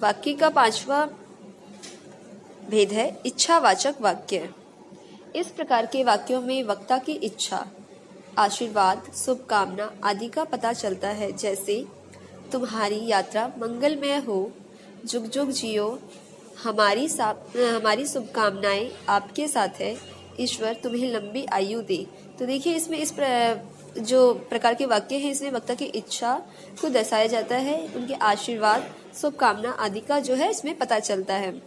वाक्य का पांचवा भेद है इच्छावाचक वाक्य। इस प्रकार के वाक्यों में वक्ता की इच्छा, आशीर्वाद, शुभकामना आदि का पता चलता है। जैसे तुम्हारी यात्रा मंगलमय हो, जुग जुग जियो, हमारी शुभकामनाएं आपके साथ है, ईश्वर तुम्हें लंबी आयु दे। तो देखिए इसमें जो प्रकार के वाक्य हैं इसमें वक्ता की इच्छा को दर्शाया जाता है, उनके आशीर्वाद, शुभकामना आदि का जो है इसमें पता चलता है।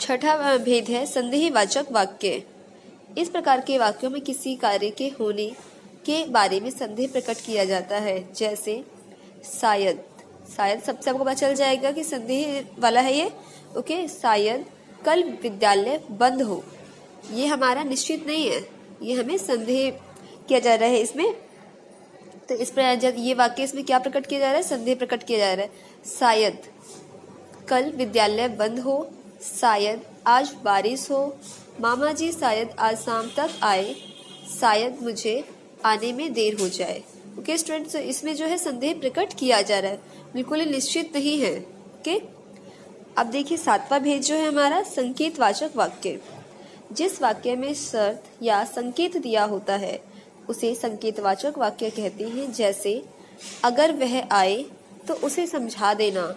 छठा भेद है संदेहवाचक वाक्य। इस प्रकार के वाक्यों में किसी कार्य के होने के बारे में संदेह प्रकट किया जाता है। जैसे शायद सबसे आपको पता चल जाएगा कि संदेह वाला है ये। ओके, शायद कल विद्यालय बंद हो, ये हमारा निश्चित नहीं है, ये हमें संदेह किया जा रहा है इसमें। तो इस पर जब ये वाक्य इसमें क्या प्रकट किया जा रहा है, संदेह प्रकट किया जा रहा है। शायद कल विद्यालय बंद हो, शायद आज बारिश हो, मामा जी शायद आज शाम तक आए, शायद मुझे आने में देर हो जाए। ओके स्टूडेंट्स, इसमें जो है संदेह प्रकट किया जा रहा है, बिल्कुल ही निश्चित नहीं है। ओके, अब देखिए सातवां भेद जो है हमारा संकेतवाचक वाक्य। जिस वाक्य में शर्त या संकेत दिया होता है उसे संकेतवाचक वाक्य कहते हैं। जैसे अगर वह आए तो उसे समझा देना,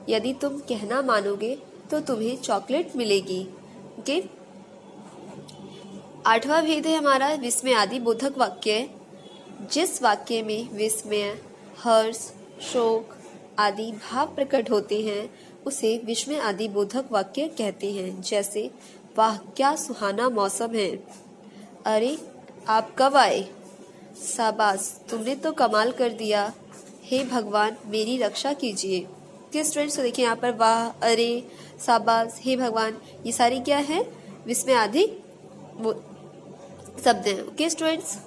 यदि तुम कहना मानोगे तो तुम्हें चॉकलेट मिलेगी। ओके, आठवां भेद है हमारा विस्मयादि बोधक वाक्य। जिस वाक्य में विस्मय, हर्ष, शोक आदि भाव प्रकट होते हैं उसे विस्मय आदि बोधक वाक्य कहते हैं। जैसे वाह क्या सुहाना मौसम है, अरे आप कब आए, शाबाश तुमने तो कमाल कर दिया, हे भगवान मेरी रक्षा कीजिए। ओके स्टूडेंट्स, तो देखिए यहाँ पर वाह, अरे, शाबाश, हे भगवान, ये सारी क्या है, विस्मय आदि वो शब्द हैं। ओके स्टूडेंट्स,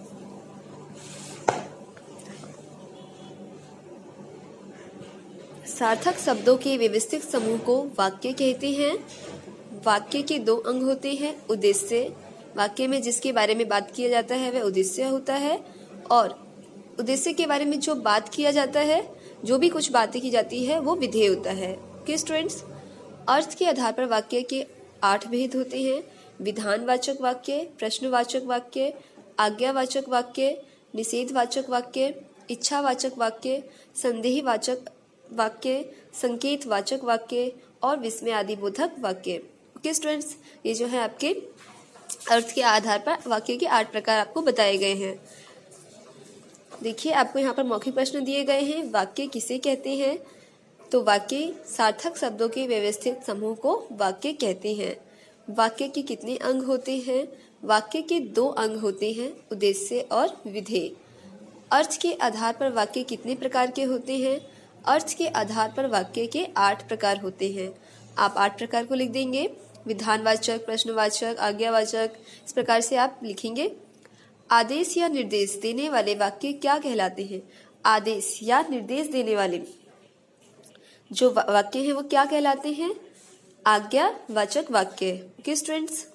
सार्थक शब्दों के व्यवस्थित समूह को वाक्य कहते हैं। वाक्य के दो अंग होते हैं, उद्देश्य, वाक्य में जिसके बारे में बात किया जाता है वह उद्देश्य होता है, और उद्देश्य के बारे में जो बात किया जाता है, जो भी कुछ बातें की जाती है वो विधेय होता है। ओके स्टूडेंट्स, अर्थ के आधार पर वाक्य के 8 भेद होते हैं। विधानवाचक वाक्य, प्रश्नवाचक वाक्य, आज्ञावाचक वाक्य, निषेधवाचक वाक्य, इच्छावाचक वाक्य, संदेहवाचक वाक्य, संकेतवाचक वाक्य और विस्मयादि बोधक वाक्य। ओके स्टूडेंट्स, ये जो है आपके अर्थ के आधार पर वाक्य के 8 प्रकार आपको बताए गए हैं। देखिए आपको यहाँ पर मौखिक प्रश्न दिए गए हैं। वाक्य किसे कहते हैं? तो वाक्य सार्थक शब्दों के व्यवस्थित समूह को वाक्य कहते हैं। वाक्य के कितने अंग होते हैं? वाक्य के 2 अंग होते हैं, उद्देश्य और विधेय। अर्थ के आधार पर वाक्य कितने प्रकार के होते हैं? अर्थ के आधार पर वाक्य के 8 प्रकार होते हैं। आप 8 प्रकार को लिख देंगे, विधानवाचक, प्रश्नवाचक, आज्ञावाचक, इस प्रकार से आप लिखेंगे। आदेश या निर्देश देने वाले वाक्य क्या कहलाते हैं? आदेश या निर्देश देने वाले जो वाक्य हैं वो क्या कहलाते हैं? आज्ञावाचक वाक्य। Okay students,